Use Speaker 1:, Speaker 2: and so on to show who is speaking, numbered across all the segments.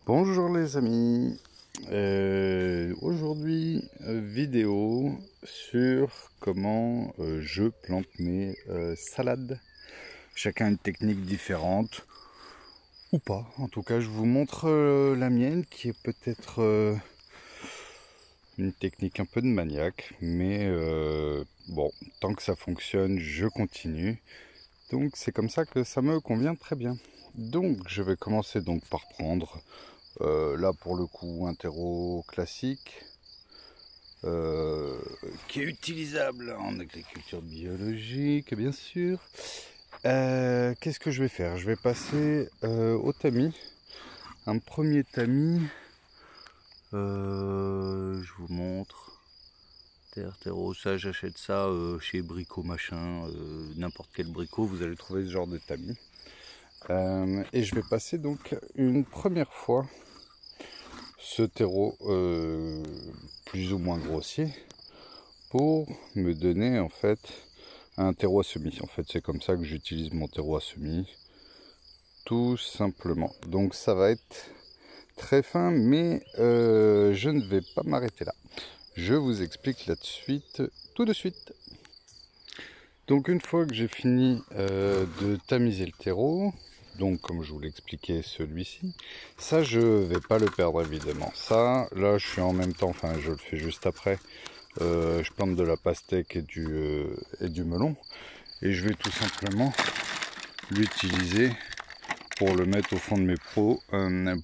Speaker 1: Bonjour les amis, aujourd'hui vidéo sur comment je plante mes salades. Chacun une technique différente ou pas. En tout cas je vous montre la mienne qui est peut-être une technique un peu de maniaque, mais bon, tant que ça fonctionne je continue. Donc c'est comme ça que ça me convient très bien. Donc je vais commencer donc par prendre là pour le coup un terreau classique euh, qui est utilisable en agriculture biologique bien sûr. Qu'est-ce que je vais faire? Je vais passer au tamis. Un premier tamis, je vous montre. Terreau, ça j'achète ça chez Brico Machin, n'importe quel Brico, vous allez trouver ce genre de tamis. Et je vais passer donc une première fois ce terreau plus ou moins grossier pour me donner en fait un terreau à semis. En fait c'est comme ça que j'utilise mon terreau à semis, tout simplement. Donc ça va être très fin, mais je ne vais pas m'arrêter là. Je vous explique tout de suite. Donc une fois que j'ai fini de tamiser le terreau, donc comme je vous l'expliquais celui-ci, ça je vais pas le perdre évidemment. Ça là je suis en même temps, enfin je le fais juste après, je plante de la pastèque et du melon. Et je vais tout simplement l'utiliser pour le mettre au fond de mes pots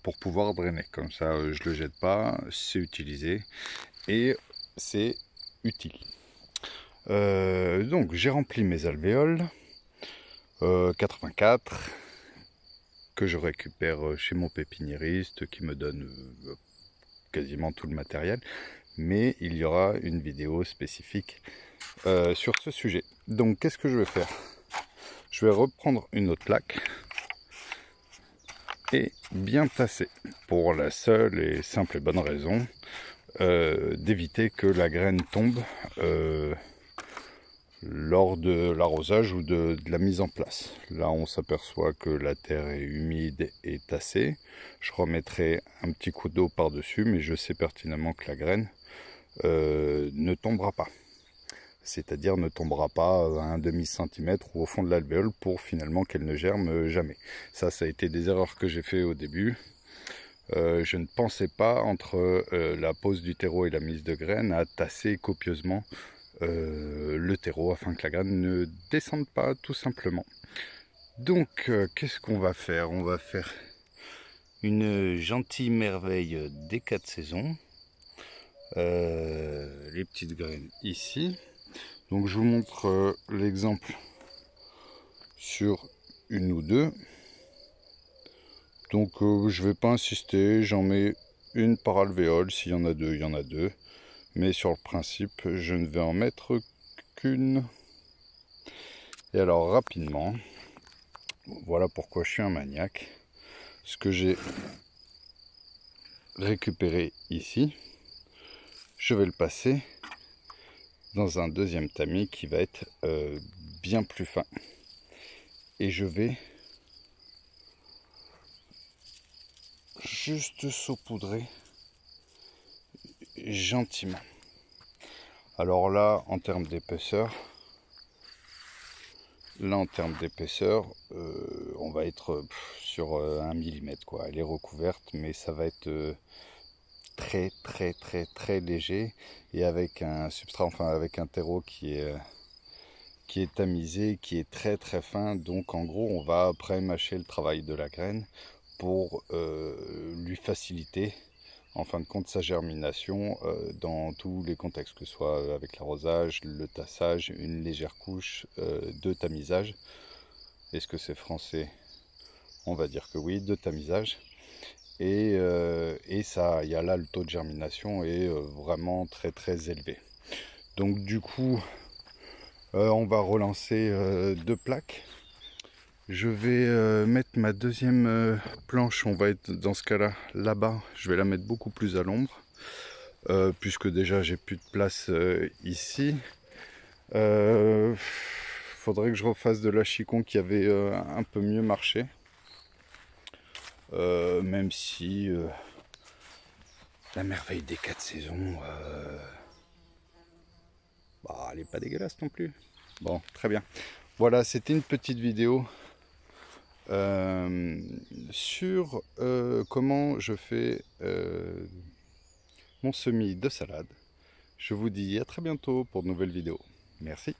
Speaker 1: pour pouvoir drainer. Comme ça je le jette pas, c'est utilisé et c'est utile. Donc j'ai rempli mes alvéoles 84 que je récupère chez mon pépiniériste qui me donne quasiment tout le matériel, mais il y aura une vidéo spécifique sur ce sujet. Donc qu'est-ce que je vais faire? Je vais reprendre une autre plaque et bien tasser pour la seule et simple et bonne raison d'éviter que la graine tombe lors de l'arrosage ou de la mise en place. Là on s'aperçoit que la terre est humide et tassée. Je remettrai un petit coup d'eau par dessus, mais je sais pertinemment que la graine ne tombera pas, c'est-à-dire ne tombera pas à un demi-centimètre ou au fond de l'alvéole pour finalement qu'elle ne germe jamais. Ça a été des erreurs que j'ai fait au début. Je ne pensais pas entre la pose du terreau et la mise de graines à tasser copieusement le terreau afin que la graine ne descende pas tout simplement. Donc qu'est-ce qu'on va faire? On va faire une gentille merveille des 4 saisons. Les petites graines ici. Donc je vous montre l'exemple sur une ou deux. Donc je vais pas insister, j'en mets une par alvéole, s'il y en a deux, il y en a deux. Mais sur le principe, je ne vais en mettre qu'une. Et alors rapidement, voilà pourquoi je suis un maniaque. Ce que j'ai récupéré ici, je vais le passer dans un deuxième tamis qui va être bien plus fin. Et je vais juste saupoudrer gentiment. Alors là, en termes d'épaisseur, on va être sur 1 mm quoi. Elle est recouverte, mais ça va être très léger et avec un substrat, enfin avec un terreau qui est tamisé, qui est très fin. Donc en gros, on va après mâcher le travail de la graine pour lui faciliter en fin de compte sa germination dans tous les contextes, que ce soit avec l'arrosage, le tassage, une légère couche de tamisage. Est-ce que c'est français? On va dire que oui, de tamisage. Et ça, il y a là le taux de germination est vraiment très élevé. Donc du coup, on va relancer deux plaques. Je vais mettre ma deuxième planche, on va être dans ce cas-là là-bas, je vais la mettre beaucoup plus à l'ombre, puisque déjà j'ai plus de place ici. Faudrait que je refasse de l'achicon qui avait un peu mieux marché. même si la merveille des 4 saisons, bah, elle n'est pas dégueulasse non plus. Bon, très bien. Voilà, c'était une petite vidéo sur comment je fais mon semis de salade. Je vous dis à très bientôt pour de nouvelles vidéos. Merci.